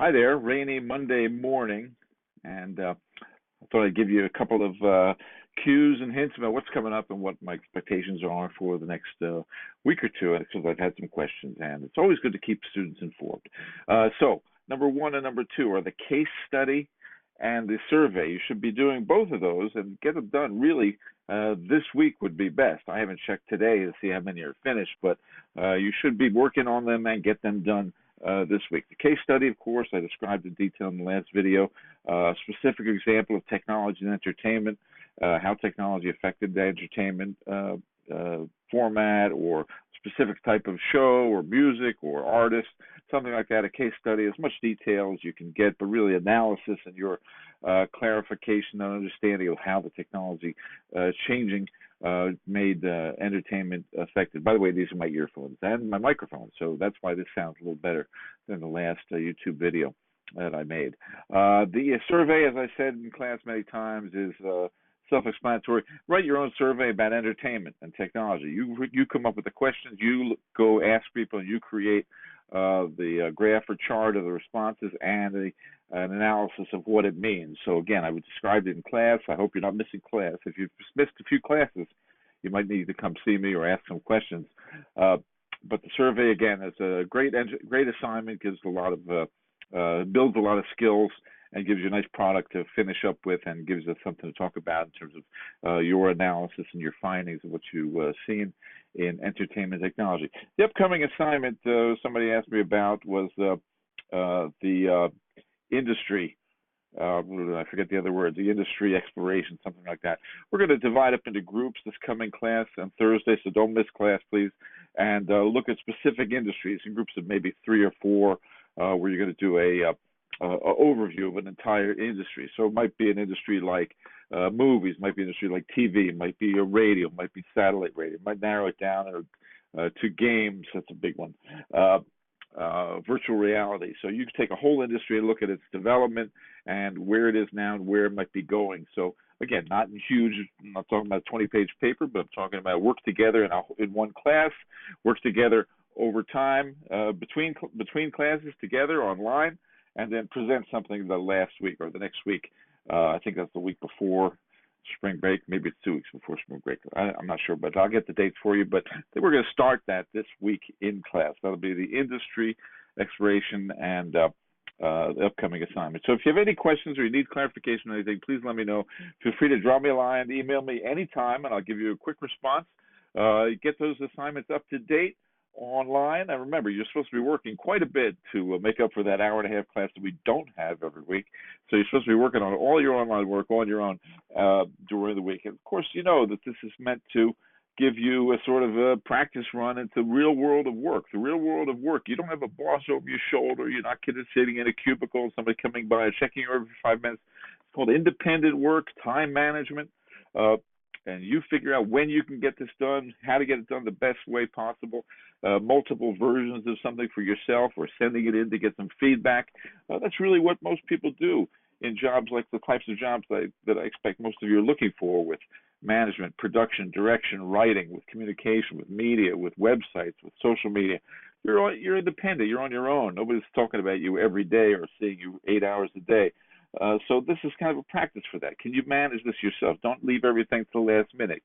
Hi there, rainy Monday morning, and I thought I'd give you a couple of cues and hints about what's coming up and what my expectations are for the next week or two, because I've had some questions, and it's always good to keep students informed. So, number one and number two are the case study and the survey. You should be doing both of those and get them done really this week would be best. I haven't checked today to see how many are finished, but you should be working on them and get them done this week. The case study, of course, I described in detail in the last video. Specific example of technology and entertainment, how technology affected the entertainment format or specific type of show or music or artist, something like that. A case study, as much detail as you can get, but really analysis and your clarification and understanding of how the technology changing made entertainment affected. By the way, these are my earphones and my microphone, so that's why this sounds a little better than the last YouTube video that I made. The survey, as I said in class many times, is self-explanatory. Write your own survey about entertainment and technology. You come up with the questions, you go ask people, and you create the graph or chart of the responses and an analysis of what it means. So again, I would describe it in class. I hope you're not missing class. If you've missed a few classes, you might need to come see me or ask some questions. But the survey, again, is a great assignment, gives a lot of builds a lot of skills, and gives you a nice product to finish up with, and gives us something to talk about in terms of your analysis and your findings of what you've seen in entertainment technology. The upcoming assignment somebody asked me about was the industry. I forget the other word, the industry exploration, something like that. We're going to divide up into groups this coming class on Thursday, so don't miss class, please, and look at specific industries in groups of maybe 3 or 4, where you're going to do a overview of an entire industry. So it might be an industry like movies, might be an industry like TV, might be a radio, might be satellite radio, might narrow it down to games. That's a big one. Virtual reality. So you can take a whole industry and look at its development and where it is now and where it might be going. So again, not in huge, I'm not talking about a 20-page paper, but I'm talking about work together in one class, work together over time, between classes together online, and then present something the last week or the next week. I think that's the week before spring break. Maybe it's 2 weeks before spring break. I'm not sure, but I'll get the dates for you. But we're going to start that this week in class. That'll be the industry exploration and the upcoming assignment. So if you have any questions or you need clarification on anything, please let me know. Feel free to drop me a line, email me anytime, and I'll give you a quick response. Get those assignments up to date online, and remember, you're supposed to be working quite a bit to make up for that hour-and-a-half class that we don't have every week. So you're supposed to be working on all your online work on your own during the week. And of course, you know that this is meant to give you a sort of a practice run into the real world of work. The real world of work, you don't have a boss over your shoulder. You're not kidding sitting in a cubicle and somebody coming by and checking you every 5 minutes. It's called independent work, time management. And you figure out when you can get this done, how to get it done the best way possible, multiple versions of something for yourself, or sending it in to get some feedback. That's really what most people do in jobs like the types of jobs that I expect most of you are looking for, with management, production, direction, writing, with communication, with media, with websites, with social media. You're independent. You're on your own. Nobody's talking about you every day or seeing you 8 hours a day. So this is kind of a practice for that. Can you manage this yourself? Don't leave everything to the last minute.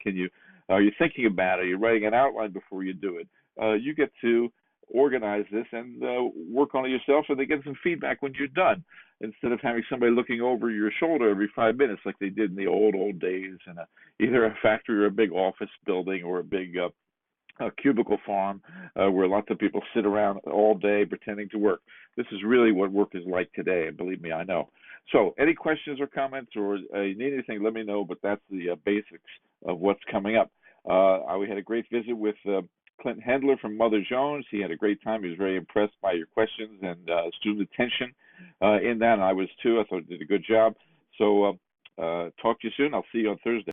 Are you thinking about it? Are you writing an outline before you do it? You get to organize this and work on it yourself, so they get some feedback when you're done, instead of having somebody looking over your shoulder every 5 minutes like they did in the old days in either a factory or a big office building or a big a cubicle farm where lots of people sit around all day pretending to work. This is really what work is like today, and believe me, I know. So any questions or comments, or you need anything, let me know, but that's the basics of what's coming up. We had a great visit with Clint Hendler from Mother Jones. He had a great time. He was very impressed by your questions and student attention in that, and I was too. I thought you did a good job. So talk to you soon. I'll see you on Thursday.